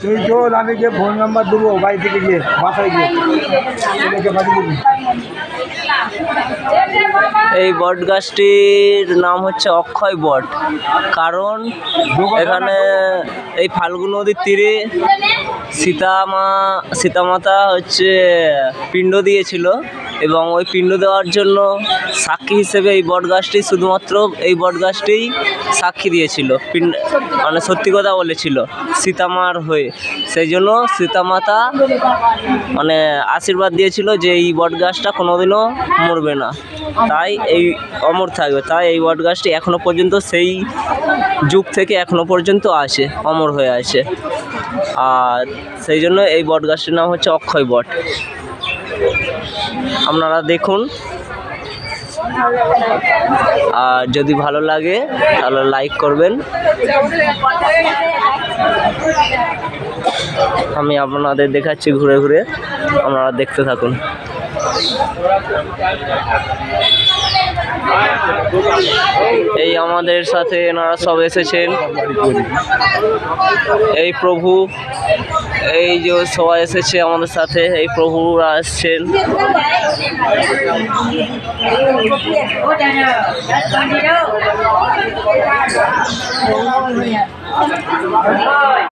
তুই চল, আমি যে ফোন নাম্বার দেবো বাড়ি থেকে গিয়ে বাসায় গিয়ে পাঠিয়ে দিবি। এই বট গাছটির নাম হচ্ছে অক্ষয় বট, কারণ এখানে এই ফাল্গু নদীর তীরে সীতামাতা হচ্ছে পিণ্ড দিয়েছিল, এবং ওই পিণ্ড দেওয়ার জন্য সাক্ষী হিসেবে এই বট গাছটি, শুধুমাত্র এই বট গাছটিই সাক্ষী দিয়েছিল, মানে সত্যি কথা বলেছিল সীতামার হয়ে। সেই জন্য সীতামাতা মানে আশীর্বাদ দিয়েছিল যে এই বট গাছটা কোনোদিনও মরবে না, তাই এই অমর থাকবে। তাই এই বট গাছটি এখনো পর্যন্ত সেই যুগ থেকে এখনো পর্যন্ত আছে, অমর হয়ে আছে। আর সেই জন্য এই বট গাছটির নাম হচ্ছে অক্ষয় বট। আপনারা দেখুন, আর যদি ভালো লাগে তাহলে লাইক করবেন। আমি আপনাদের দেখাচ্ছি ঘুরে ঘুরে, আপনারা দেখতে থাকুন। এই আমাদের সাথে এনারা সব এসেছেন, এই প্রভু, এই যে সবাই এসেছে আমাদের সাথে, এই প্রভুরা আসছেন।